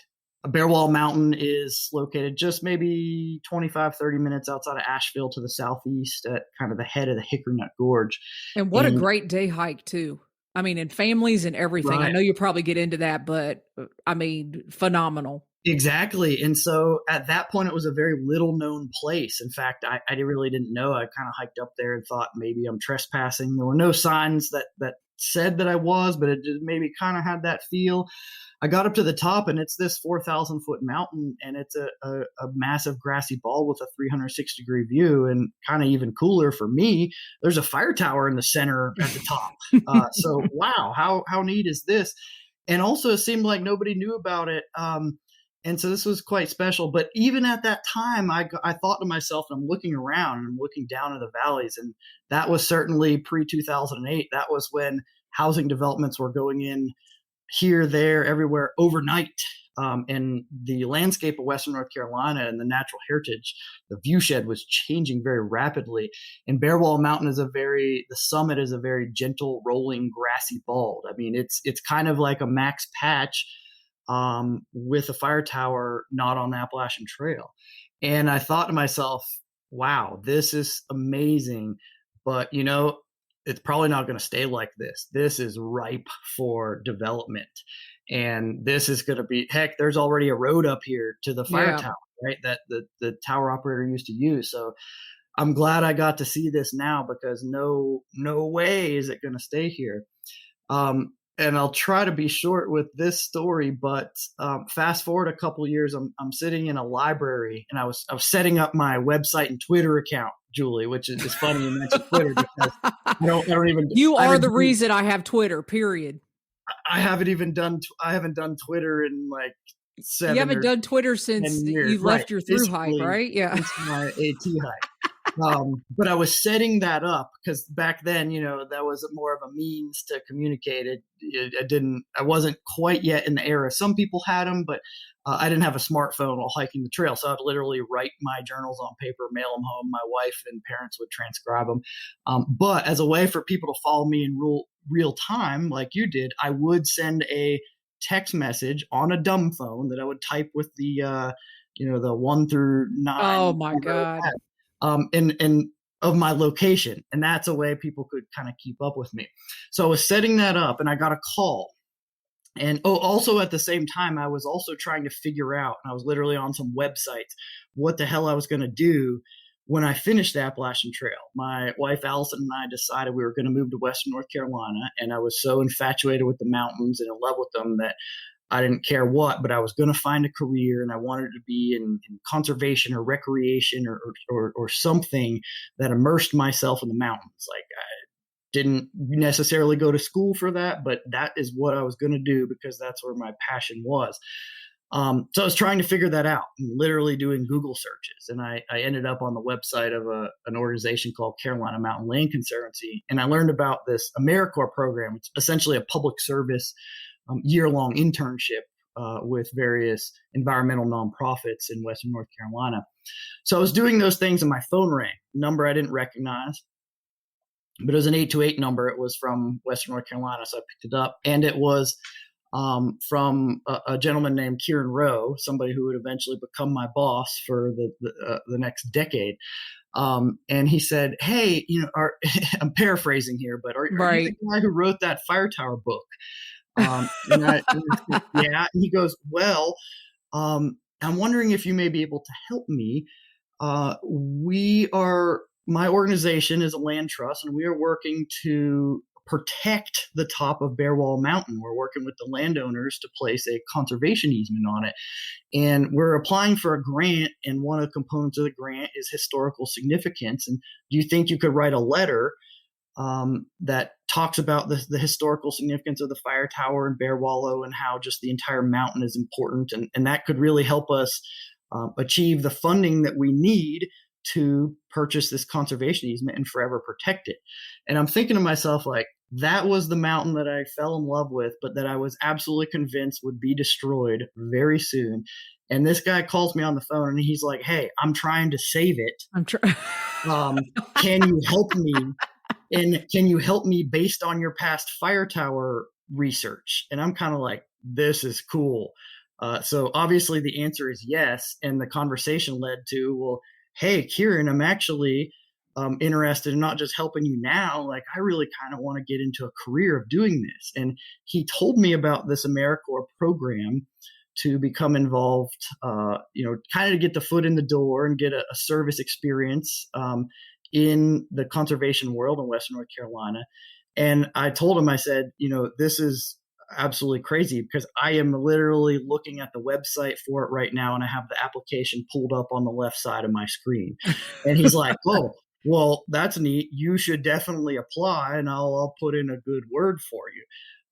Bear Wall Mountain is located just maybe 25, 30 minutes outside of Asheville to the southeast at kind of the head of the Hickory Nut Gorge. And what a great day hike too. I mean, and families and everything. Right. I know you probably get into that, but I mean, phenomenal. Exactly. And so at that point, it was a very little known place. In fact, I really didn't know. I kind of hiked up there and thought maybe I'm trespassing. There were no signs that said that I was, but it just maybe kind of had that feel. I got up to the top, and it's this 4,000 foot mountain, and it's a massive grassy ball with a 360-degree view. And kind of even cooler for me, there's a fire tower in the center at the top. So wow, how neat is this? And also it seemed like nobody knew about it. And so this was quite special. But even at that time, I thought to myself, and I'm looking around and I'm looking down in the valleys, and that was certainly pre-2008. That was when housing developments were going in here, there, everywhere overnight. And the landscape of Western North Carolina and the natural heritage, the viewshed was changing very rapidly. And Bear Wall Mountain the summit is a very gentle, rolling, grassy bald. I mean, it's kind of like a max patch with a fire tower not on the Appalachian Trail. And I thought to myself, wow, this is amazing. But, it's probably not going to stay like this. This is ripe for development. And this is going to be, heck, there's already a road up here to the fire tower, right? That the tower operator used to use. So I'm glad I got to see this now, because no way is it going to stay here. And I'll try to be short with this story, but fast forward a couple of years, I'm sitting in a library, and I was setting up my website and Twitter account, Julie, which is funny you mentioned Twitter, because I don't even. You are the reason I have Twitter. Period. I haven't done Twitter in like 7. You haven't done Twitter since you left your through hike, right? Yeah, since my AT hike. But I was setting that up because back then, that was more of a means to communicate it. I wasn't quite yet in the era. Some people had them, but I didn't have a smartphone while hiking the trail. So I'd literally write my journals on paper, mail them home. My wife and parents would transcribe them. But as a way for people to follow me in real time, like you did, I would send a text message on a dumb phone that I would type with the 1 through 9. Oh my God. And of my location. And that's a way people could kind of keep up with me. So I was setting that up, and I got a call. And also at the same time, I was also trying to figure out, and I was literally on some websites, what the hell I was going to do when I finished the Appalachian Trail. My wife, Allison, and I decided we were going to move to Western North Carolina. And I was so infatuated with the mountains and in love with them that I didn't care what, but I was going to find a career, and I wanted to be in conservation or recreation or something that immersed myself in the mountains. Like, I didn't necessarily go to school for that, but that is what I was going to do because that's where my passion was. So I was trying to figure that out, literally doing Google searches. And I ended up on the website of an organization called Carolina Mountain Land Conservancy. And I learned about this AmeriCorps program. It's essentially a public service year-long internship with various environmental nonprofits in Western North Carolina. So I was doing those things, and my phone rang. Number I didn't recognize, but it was an 828 number. It was from Western North Carolina, so I picked it up, and it was from a gentleman named Kieran Rowe, somebody who would eventually become my boss for the next decade. And he said, "Hey, I'm paraphrasing here, but are you the guy who wrote that fire tower book?" Yeah. And he goes, "Well, I'm wondering if you may be able to help me. My organization is a land trust, and we are working to protect the top of Bear Wall Mountain. We're working with the landowners to place a conservation easement on it. And we're applying for a grant, and one of the components of the grant is historical significance. And do you think you could write a letter that talks about the historical significance of the fire tower and Bear Wallow and how just the entire mountain is important? And that could really help us achieve the funding that we need to purchase this conservation easement and forever protect it." And I'm thinking to myself, like, that was the mountain that I fell in love with, but that I was absolutely convinced would be destroyed very soon. And this guy calls me on the phone, and he's like, "Hey, I'm trying to save it. Can you help me? And can you help me based on your past fire tower research?" And I'm kind of like, this is cool. So obviously the answer is yes. And the conversation led to, well, hey, Kieran, I'm actually interested in not just helping you now. Like, I really kind of want to get into a career of doing this. And he told me about this AmeriCorps program to become involved, kind of to get the foot in the door and get a service experience in the conservation world in Western North Carolina. And I told him, I said, this is absolutely crazy because I am literally looking at the website for it right now, and I have the application pulled up on the left side of my screen. And he's like, "Oh, well, that's neat. You should definitely apply, and I'll put in a good word for you."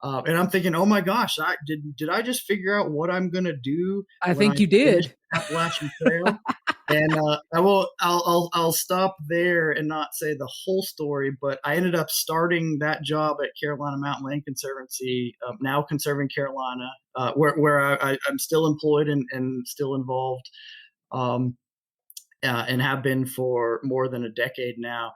And I'm thinking, oh my gosh, did I just figure out what I'm gonna do? I think you did. Appalachian Trail. And I'll stop there and not say the whole story, but I ended up starting that job at Carolina Mountain Land Conservancy, now Conserving Carolina, where I'm still employed and still involved, and have been for more than a decade now.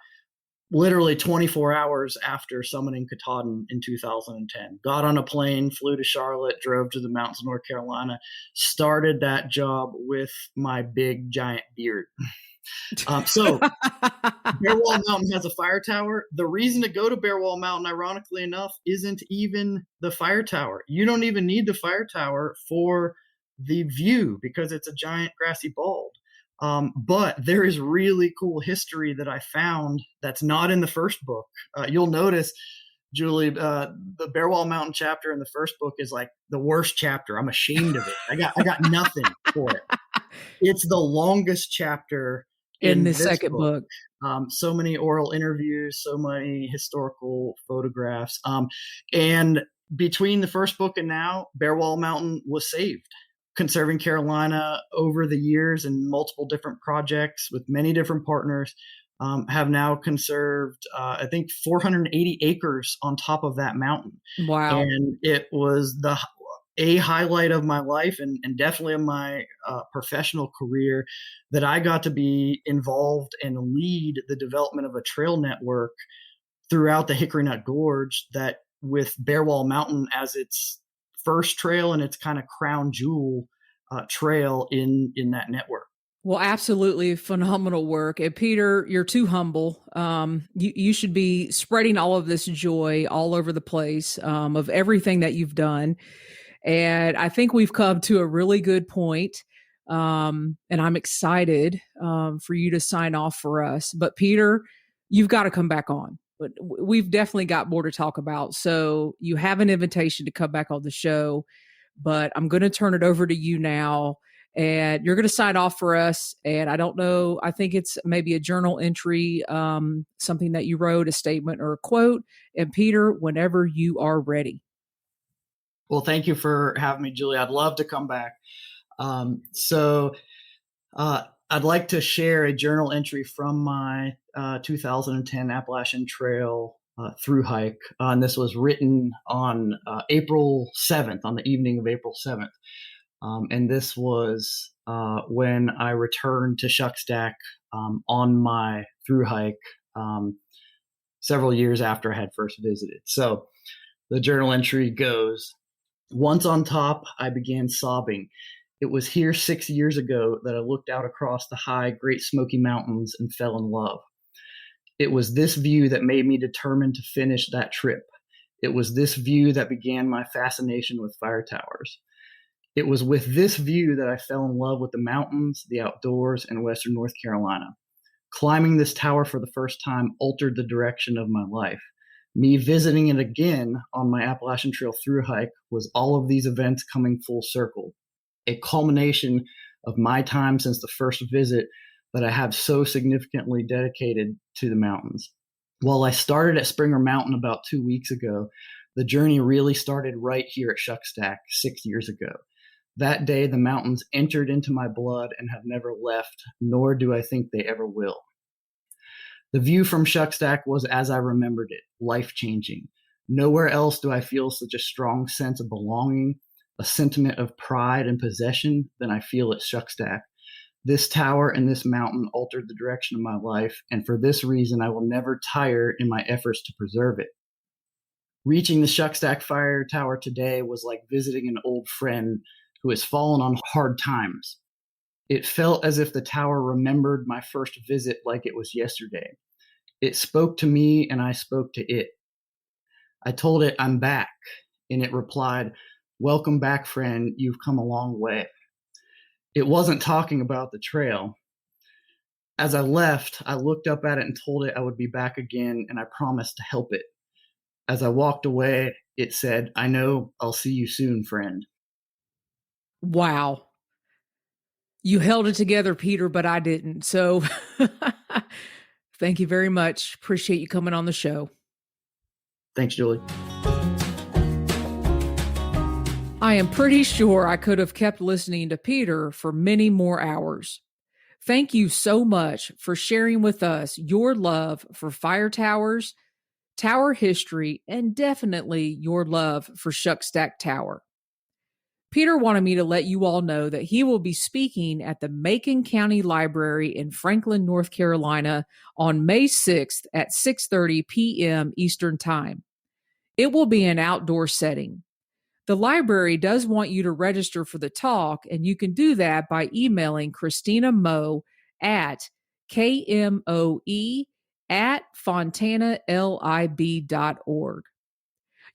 literally 24 hours after summiting Katahdin in 2010. Got on a plane, flew to Charlotte, drove to the mountains of North Carolina, started that job with my big giant beard. So Bear Wall Mountain has a fire tower. The reason to go to Bear Wall Mountain, ironically enough, isn't even the fire tower. You don't even need the fire tower for the view because it's a giant grassy bald. But there is really cool history that I found that's not in the first book. You'll notice, Julie, the Bear Wall Mountain chapter in the first book is like the worst chapter. I'm ashamed of it. I got nothing for it. It's the longest chapter in the this second book. So many oral interviews, so many historical photographs. And between the first book and now, Bear Wall Mountain was saved. Conserving Carolina over the years and multiple different projects with many different partners have now conserved, I think, 480 acres on top of that mountain. Wow. And it was a highlight of my life and definitely of my professional career that I got to be involved and lead the development of a trail network throughout the Hickory Nut Gorge that with Bear Wall Mountain as its first trail and its kind of crown jewel trail in that network. Well, absolutely phenomenal work. And Peter, you're too humble. You should be spreading all of this joy all over the place of everything that you've done. And I think we've come to a really good point. And I'm excited for you to sign off for us. But Peter, you've got to come back on. But we've definitely got more to talk about. So you have an invitation to come back on the show. But I'm going to turn it over to you now. And you're going to sign off for us. And I don't know, I think it's maybe a journal entry, something that you wrote, a statement or a quote. And Peter, whenever you are ready. Well, thank you for having me, Julie. I'd love to come back. I'd like to share a journal entry from my 2010 Appalachian Trail through hike. And this was written on April 7th, on the evening of April 7th. And this was when I returned to Shuckstack on my through hike several years after I had first visited. So the journal entry goes, once on top, I began sobbing. It was here 6 years ago that I looked out across the high Great Smoky Mountains and fell in love. It was this view that made me determined to finish that trip. It was this view that began my fascination with fire towers. It was with this view that I fell in love with the mountains, the outdoors, and Western North Carolina. Climbing this tower for the first time altered the direction of my life. Me visiting it again on my Appalachian Trail through hike was all of these events coming full circle, a culmination of my time since the first visit that I have so significantly dedicated to the mountains. While I started at Springer Mountain about 2 weeks ago, the journey really started right here at Shuckstack 6 years ago. That day, the mountains entered into my blood and have never left, nor do I think they ever will. The view from Shuckstack was as I remembered it, life-changing. Nowhere else do I feel such a strong sense of belonging, a sentiment of pride and possession than I feel at Shuckstack. This tower and this mountain altered the direction of my life, and for this reason, I will never tire in my efforts to preserve it. Reaching the Shuckstack Fire Tower today was like visiting an old friend who has fallen on hard times. It felt as if the tower remembered my first visit like it was yesterday. It spoke to me and I spoke to it. I told it I'm back, and it replied, "Welcome back, friend. You've come a long way." It wasn't talking about the trail. As I left, I looked up at it and told it I would be back again, and I promised to help it. As I walked away, it said, "I know I'll see you soon, friend." Wow. You held it together, Peter, but I didn't. So thank you very much. Appreciate you coming on the show. Thanks, Julie. I am pretty sure I could have kept listening to Peter for many more hours. Thank you so much for sharing with us your love for fire towers, tower history, and definitely your love for Shuckstack Tower. Peter wanted me to let you all know that he will be speaking at the Macon County Library in Franklin, North Carolina on May 6th at 6:30 p.m. Eastern Time. It will be an outdoor setting. The library does want you to register for the talk, and you can do that by emailing Christina Moe at kmoe@fontanalib.org.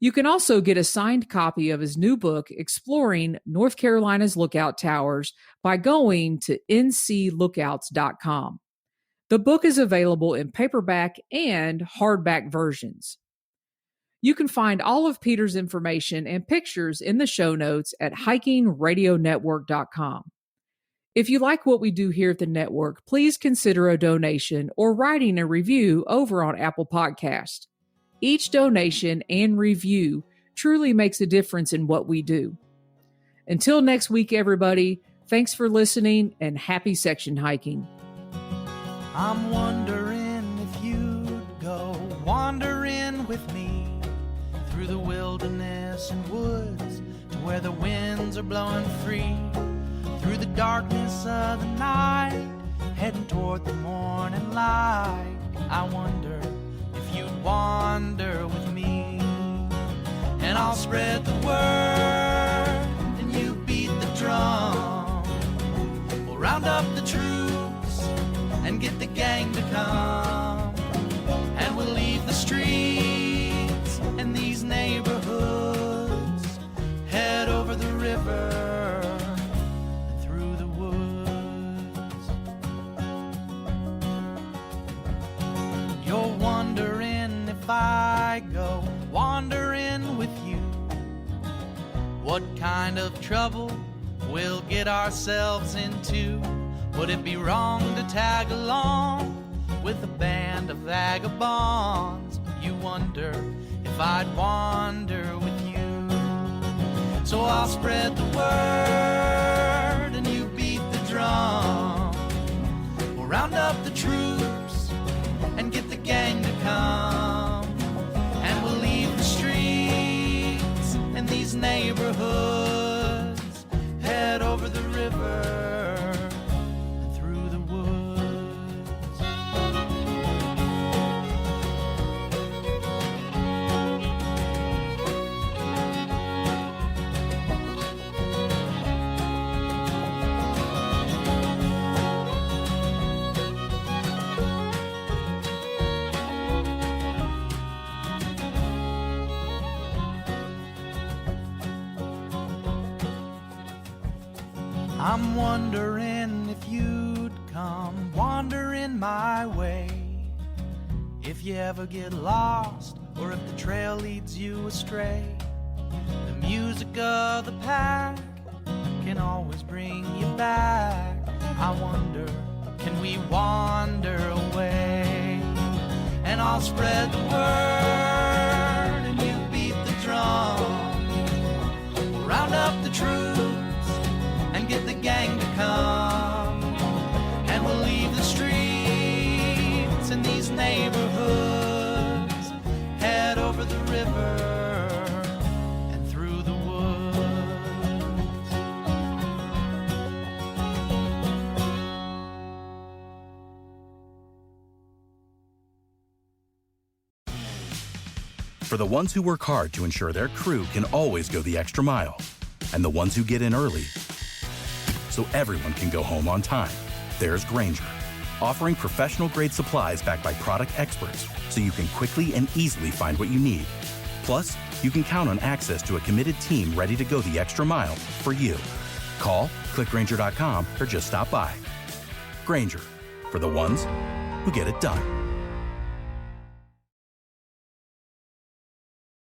You can also get a signed copy of his new book, Exploring North Carolina's Lookout Towers, by going to nclookouts.com. The book is available in paperback and hardback versions. You can find all of Peter's information and pictures in the show notes at hikingradionetwork.com. If you like what we do here at the network, please consider a donation or writing a review over on Apple Podcast. Each donation and review truly makes a difference in what we do. Until next week, everybody, thanks for listening and happy section hiking. I'm wondering if you'd go wandering with me through the wilderness and woods to where the winds are blowing free, through the darkness of the night, heading toward the morning light. I wonder if you'd wander with me, and I'll spread the word and you beat the drum. We'll round up the troops and get the gang to come, and we'll leave the streets and these neighborhoods, head over the river and through the woods. You're wondering if I go wandering with you, what kind of trouble we'll get ourselves into. Would it be wrong to tag along with a band of vagabonds? You wonder if I'd wander with you. So I'll spread the word and you beat the drum. We'll round up the troops and get the gang to come, and we'll leave the streets and these neighborhoods, head over the river and through the woods. I'm wondering if you'd come wandering my way, if you ever get lost or if the trail leads you astray. The music of the pack can always bring you back. I wonder, can we wander away? And I'll spread the word and you beat the drum. We'll round up the troops and get the gang to come, and we'll leave the streets and these neighborhoods, head over the river and through the woods. For the ones who work hard to ensure their crew can always go the extra mile, and the ones who get in early so everyone can go home on time, there's Grainger, offering professional-grade supplies backed by product experts so you can quickly and easily find what you need. Plus, you can count on access to a committed team ready to go the extra mile for you. Call, click Grainger.com, or just stop by. Grainger, for the ones who get it done.